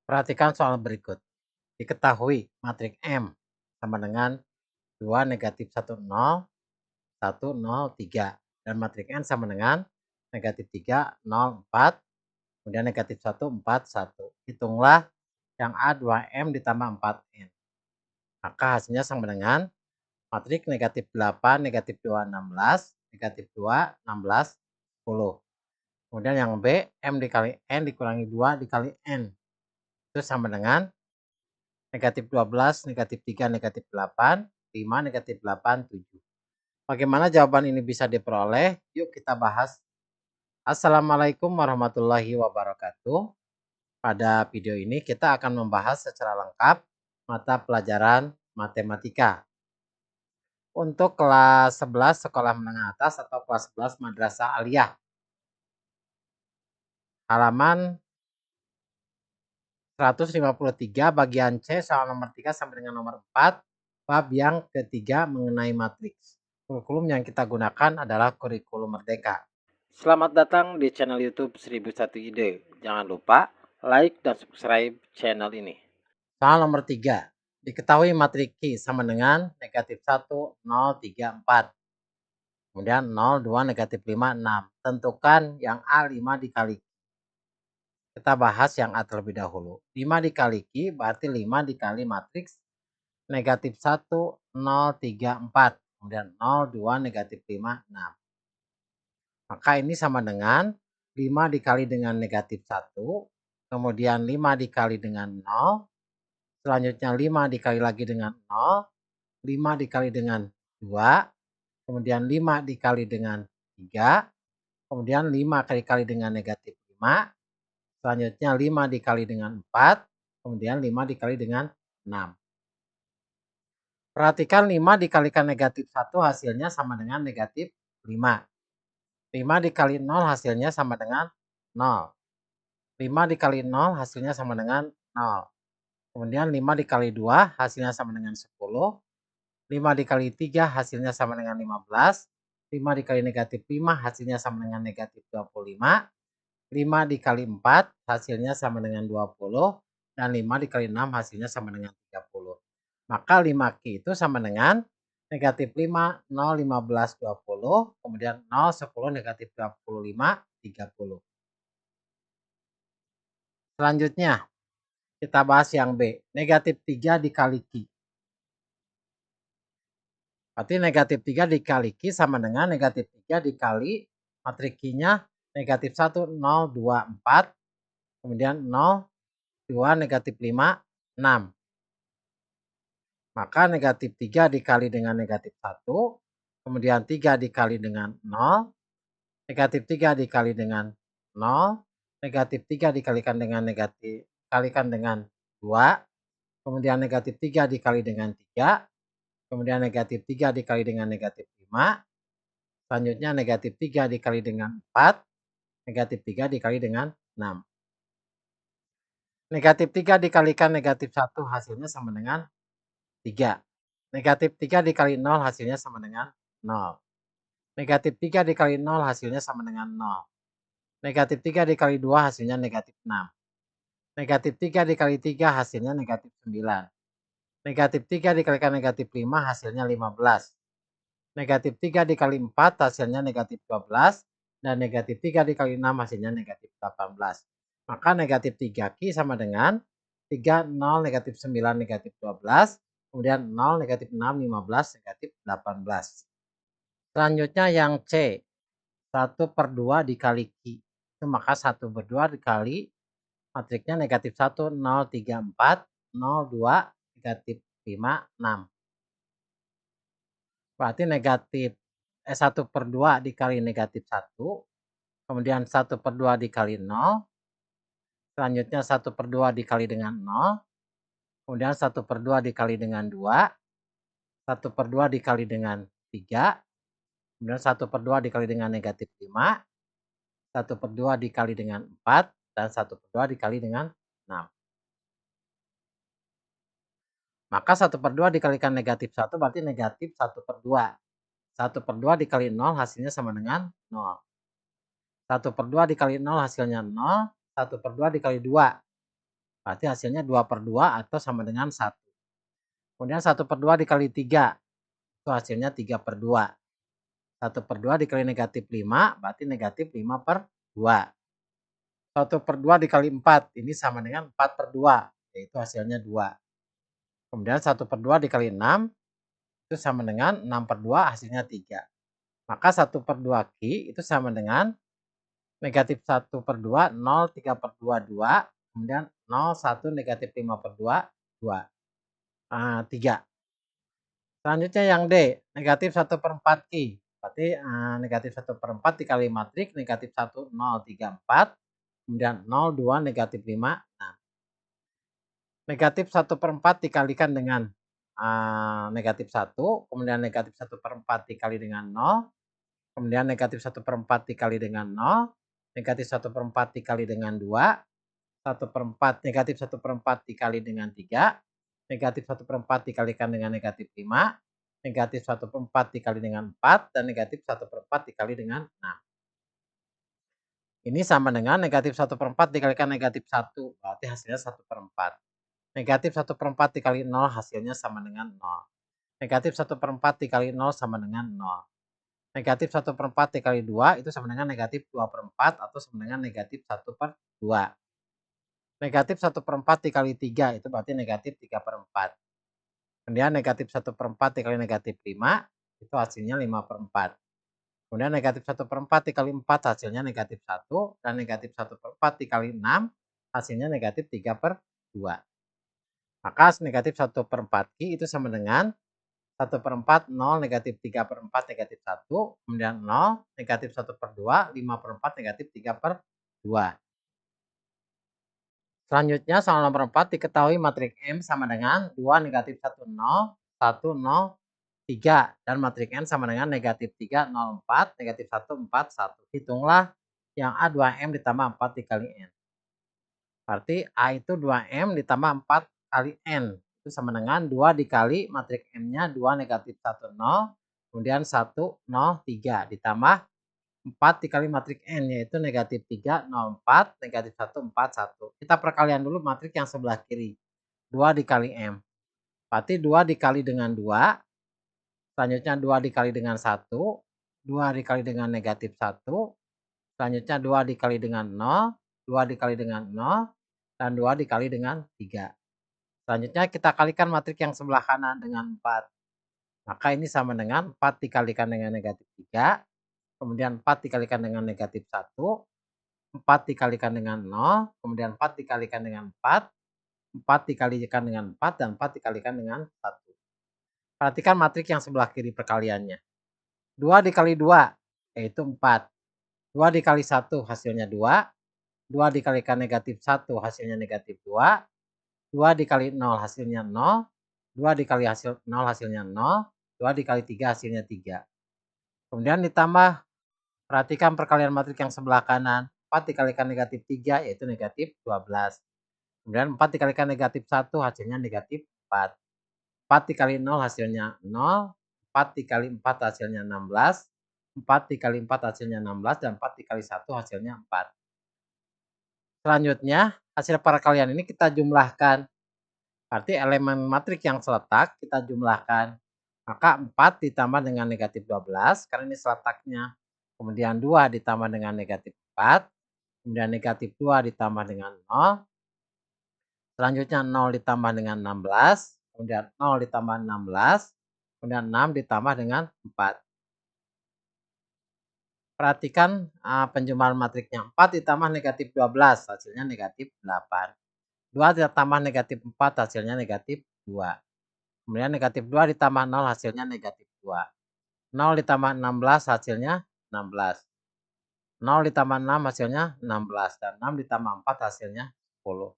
Perhatikan soal berikut. Diketahui matriks M sama dengan 2 negatif 1 0, 1 0 3. Dan matriks N sama dengan negatif 3 0 4, kemudian negatif 1 4 1. Hitunglah yang A 2M ditambah 4N. Maka hasilnya sama dengan matriks negatif 8, negatif 2 16, negatif 2 16 10. Kemudian yang B, M dikali N dikurangi 2 dikali N. Itu sama dengan negatif 12, negatif 3, negatif 8, 5, negatif 8, 7. Bagaimana jawaban ini bisa diperoleh? Yuk kita bahas. Assalamualaikum warahmatullahi wabarakatuh. Pada video ini kita akan membahas secara lengkap mata pelajaran matematika. Untuk kelas 11 sekolah menengah atas atau kelas 11 madrasah aliyah. Halaman 153 bagian C soal nomor 3 sampai dengan nomor 4. Bab yang ketiga mengenai matriks. Kurikulum yang kita gunakan adalah kurikulum Merdeka. Selamat datang di channel YouTube 1001 Ide. Jangan lupa like dan subscribe channel ini. Soal nomor 3. Diketahui matriks Q sama dengan negatif 1, 0, 3, 4. Kemudian 0, 2, negatif 5, 6. Tentukan yang A 5 dikali Q. Kita bahas yang A terlebih dahulu. 5 dikali Q berarti 5 dikali matriks negatif 1, 0, 3, 4. Kemudian 0, 2, negatif 5, 6. Maka ini sama dengan 5 dikali dengan negatif 1. Kemudian 5 dikali dengan 0. Selanjutnya 5 dikali lagi dengan 0. 5 dikali dengan 2. Kemudian 5 dikali dengan 3. Kemudian 5 dikali dengan negatif 5. Selanjutnya 5 dikali dengan 4. Kemudian 5 dikali dengan 6. Perhatikan 5 dikalikan negatif 1 hasilnya sama dengan negatif 5. 5 dikali 0 hasilnya sama dengan 0. 5 dikali 0 hasilnya sama dengan 0. Kemudian 5 dikali 2 hasilnya sama dengan 10. 5 dikali 3 hasilnya sama dengan 15. 5 dikali negatif 5 hasilnya sama dengan negatif 25. 5 dikali 4 hasilnya sama dengan 20. Dan 5 dikali 6 hasilnya sama dengan 30. Maka 5Q itu sama dengan negatif 5, 0, 15, 20. Kemudian 0, 10, negatif 25, 30. Selanjutnya kita bahas yang B. Negatif 3 dikali Q. Berarti negatif 3 dikali Q sama dengan negatif 3 dikali matriks Q-nya negatif 1, 0, 2, 4. Kemudian 0, 2, negatif 5, 6. Maka negatif 3 dikali dengan negatif 1. Kemudian 3 dikali dengan 0. Negatif 3 dikali dengan 0. Negatif 3 dikalikan dengan negatif kalikan dengan 2. Kemudian negatif 3 dikali dengan 3. Kemudian negatif 3 dikali dengan negatif 5. Selanjutnya negatif 3 dikali dengan 4. Negatif 3 dikali dengan 6. Negatif 3 dikalikan negatif 1 hasilnya sama dengan 3. Negatif 3 dikali 0 hasilnya sama dengan 0. Negatif 3 dikali 0 hasilnya sama dengan 0. Negatif 3 dikali 2 hasilnya negatif 6. Negatif 3 dikali 3 hasilnya negatif 9. Negatif 3 dikalikan negatif 5 hasilnya 15. Negatif 3 dikali 4 hasilnya negatif 12. Dan negatif 3 dikali 6 hasilnya negatif 18. Maka negatif 3Q sama dengan 3, 0, negatif 9, negatif 12. Kemudian 0, negatif 6, 15, negatif 18. Selanjutnya yang C. 1/2 dikali Q. Itu maka 1/2 dikali matriksnya negatif 1, 0, 3, 4, 0, 2, negatif 5, 6. Berarti negatif 1/2 dikali negatif 1. Kemudian 1/2 dikali 0. Selanjutnya 1/2 dikali dengan 0. Kemudian 1/2 dikali dengan 2. 1/2 dikali dengan 3. Kemudian 1/2 dikali dengan negatif 5. 1/2 dikali dengan 4. Dan 1/2 dikali dengan 6. Maka 1/2 dikalikan negatif 1 berarti negatif 1/2. 1/2 dikali 0 hasilnya sama dengan 0. 1/2 dikali 0 hasilnya 0. 1/2 dikali 2 Berarti hasilnya 2/2 atau sama dengan 1. Kemudian 1/2 dikali 3, itu hasilnya 3/2. 1/2 dikali negatif 5, berarti negatif 5/2. 1/2 dikali 4, ini sama dengan 4/2, yaitu hasilnya 2. Kemudian 1/2 dikali 6, itu sama dengan 6/2, hasilnya 3. Maka 1/2Q itu sama dengan negatif 1/2, 0, 3/2, 2, kemudian 0, 1, negatif 5/2, 2. 3. Selanjutnya yang D, negatif 1/4Q. Berarti negatif 1/4 dikali matriks negatif 1, 0, 3, 4. Kemudian 0, 2, negatif 5, 6. Negatif 1/4 dikalikan dengan negatif 1, kemudian negatif 1/4 dikali dengan 0, kemudian negatif 1/4 dikali dengan 0, negatif 1/4 dikali dengan 2, 1/4 negatif 1/4 dikali dengan 3, negatif 1/4 dikalikan dengan negatif 5, negatif 1/4 dikali dengan 4, dan negatif 1/4 dikali dengan 6. Ini sama dengan negatif 1/4 dikalikan negatif 1, berarti hasilnya 1/4. Negatif 1/4 dikali 0 hasilnya sama dengan 0. Negatif 1/4 dikali 0 sama dengan 0. Negatif 1/4 dikali 2 itu sama dengan negatif 2/4 atau sama dengan negatif 1/2. Negatif 1/4 dikali 3 itu berarti negatif 3/4. Kemudian negatif 1/4 dikali negatif 5 itu hasilnya 5/4. Kemudian negatif 1/4 dikali 4 hasilnya negatif 1, dan negatif 1/4 dikali 6 hasilnya negatif 3/2. Maka negatif 1/4Q itu sama dengan 1/4, 0, negatif 3/4, negatif 1, kemudian 0, negatif 1/2, 5/4, negatif 3/2. Selanjutnya soal nomor 4, diketahui matriks M sama dengan 2, negatif 1, 0, 1, 0, 3, dan matriks N sama dengan negatif 3, 0, 4, negatif 1, 4, 1. Hitunglah yang A 2M ditambah 4 dikali N. Berarti A itu 2M ditambah 4 kali N. Itu sama dengan 2 dikali matriks M-nya 2, negatif 1, 0, kemudian 1, 0, 3, ditambah 4 dikali matriks N, yaitu negatif 3, 0, 4, negatif 1, 4, 1. Kita perkalian dulu matriks yang sebelah kiri. 2 dikali M. Berarti 2 dikali dengan 2, selanjutnya 2 dikali dengan 1, 2 dikali dengan negatif 1, selanjutnya 2 dikali dengan 0, 2 dikali dengan 0, dan 2 dikali dengan 3. Selanjutnya kita kalikan matriks yang sebelah kanan dengan 4. Maka ini sama dengan 4 dikalikan dengan negatif 3, kemudian 4 dikalikan dengan negatif 1, 4 dikalikan dengan 0, kemudian 4 dikalikan dengan 4, 4 dikalikan dengan 4, dan 4 dikalikan dengan 1. Perhatikan matriks yang sebelah kiri perkaliannya. 2 dikali 2, yaitu 4. 2 dikali 1 hasilnya 2. 2 dikalikan negatif 1 hasilnya negatif 2. 2 dikali 0 hasilnya 0. 2 dikali 0 hasilnya 0. 2 dikali 3 hasilnya 3. Kemudian ditambah, perhatikan perkalian matriks yang sebelah kanan. 4 dikalikan negatif 3 yaitu negatif 12. Kemudian 4 dikalikan negatif 1 hasilnya negatif 4. 4 dikali 0 hasilnya 0. 4 dikali 4 hasilnya 16. 4 dikali 4 hasilnya 16, dan 4 dikali 1 hasilnya 4. Selanjutnya, hasil perkalian ini kita jumlahkan. Berarti elemen matriks yang seletak kita jumlahkan. Maka 4 ditambah dengan negatif 12, karena ini seletaknya. Kemudian 2 ditambah dengan negatif 4. Kemudian negatif 2 ditambah dengan 0. Selanjutnya 0 ditambah dengan 16. Kemudian 0 ditambah 16. Kemudian 6 ditambah dengan 4. Perhatikan penjumlahan matriksnya. 4 ditambah negatif 12 hasilnya negatif 8. 2 ditambah negatif 4 hasilnya negatif 2. Kemudian negatif 2 ditambah 0 hasilnya negatif 2. 0 ditambah 16 hasilnya 16. 0 ditambah 6 hasilnya 16. Dan 6 ditambah 4 hasilnya 10.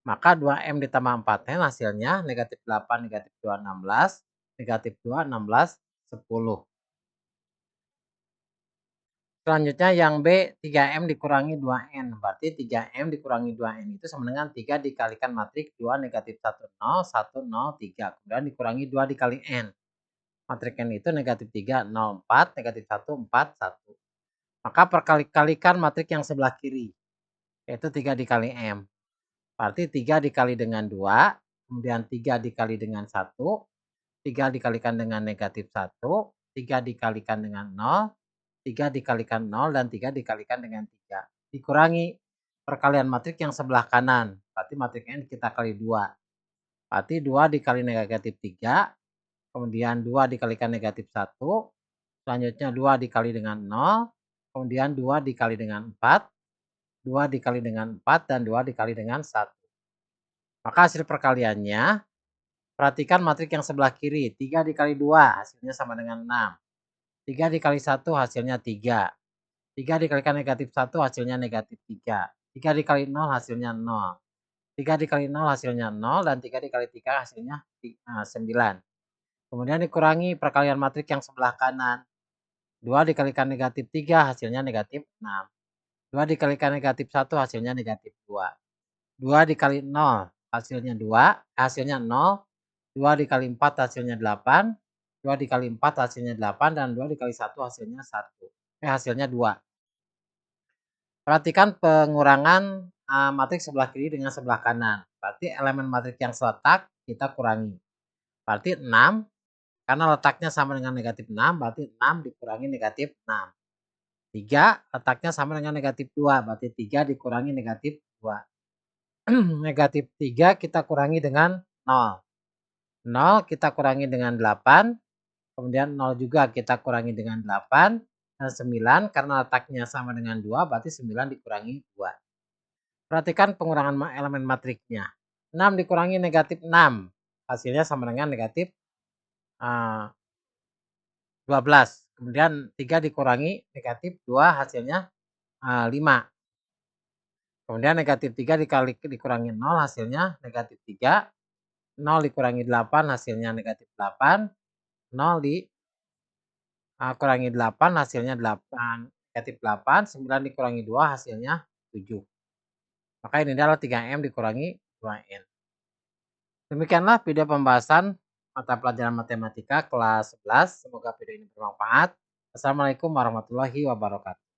Maka 2M ditambah 4N hasilnya negatif 8, negatif 2, 16. Negatif 2, 16, 10. Selanjutnya yang B, 3M dikurangi 2N. Berarti 3M dikurangi 2N itu sama dengan 3 dikalikan matriks 2, negatif 1, 0, 1, 0, 3. Kemudian dikurangi 2 dikali N. Matriks N itu negatif 3, 0, 4, negatif 1, 4, 1. Maka perkalikan matriks yang sebelah kiri, yaitu 3 dikali M. Berarti 3 dikali dengan 2, kemudian 3 dikali dengan 1, 3 dikalikan dengan negatif 1, 3 dikalikan dengan 0, 3 dikalikan 0, dan 3 dikalikan dengan 3. Dikurangi perkalian matriks yang sebelah kanan. Berarti matriksnya kita kali 2. Berarti 2 dikali negatif 3, kemudian 2 dikalikan negatif 1, selanjutnya 2 dikali dengan 0, kemudian 2 dikali dengan 4, 2 dikali dengan 4, dan 2 dikali dengan 1. Maka hasil perkaliannya, perhatikan matriks yang sebelah kiri. 3 dikali 2 hasilnya sama dengan 6. 3 dikali 1 hasilnya 3. 3 dikalikan negatif 1 hasilnya negatif 3. 3 dikali 0 hasilnya 0. 3 dikali 0 hasilnya 0, dan 3 dikali 3 hasilnya 9. Kemudian dikurangi perkalian matriks yang sebelah kanan. 2 dikalikan negatif 3 hasilnya negatif 6. 2 dikalikan negatif 1 hasilnya negatif 2. 2 dikali 0 hasilnya 2, hasilnya 0. 2 dikali 4 hasilnya 8. 2 dikali 4 hasilnya 8, dan 2 dikali 1 hasilnya 1. Hasilnya 2. Perhatikan pengurangan matriks sebelah kiri dengan sebelah kanan. Berarti elemen matriks yang seletak kita kurangi. Berarti 6, karena letaknya sama dengan negatif 6, berarti 6 dikurangi negatif 6. 3 letaknya sama dengan negatif 2, berarti 3 dikurangi negatif 2. Negatif 3 kita kurangi dengan 0. 0 kita kurangi dengan 8, kemudian 0 juga kita kurangi dengan 8, dan 9 karena letaknya sama dengan 2, berarti 9 dikurangi 2. Perhatikan pengurangan elemen matriksnya. 6 dikurangi negatif 6, hasilnya sama dengan negatif 12. Kemudian 3 dikurangi negatif 2, hasilnya 5. Kemudian negatif 3 dikurangi 0, hasilnya negatif 3. 0 dikurangi 8 hasilnya negatif 8. 0 dikurangi 8 hasilnya 8, negatif 8. 9 dikurangi 2 hasilnya 7. Maka ini adalah 3M dikurangi 2N. Demikianlah video pembahasan mata pelajaran matematika kelas 11. Semoga video ini bermanfaat. Assalamualaikum warahmatullahi wabarakatuh.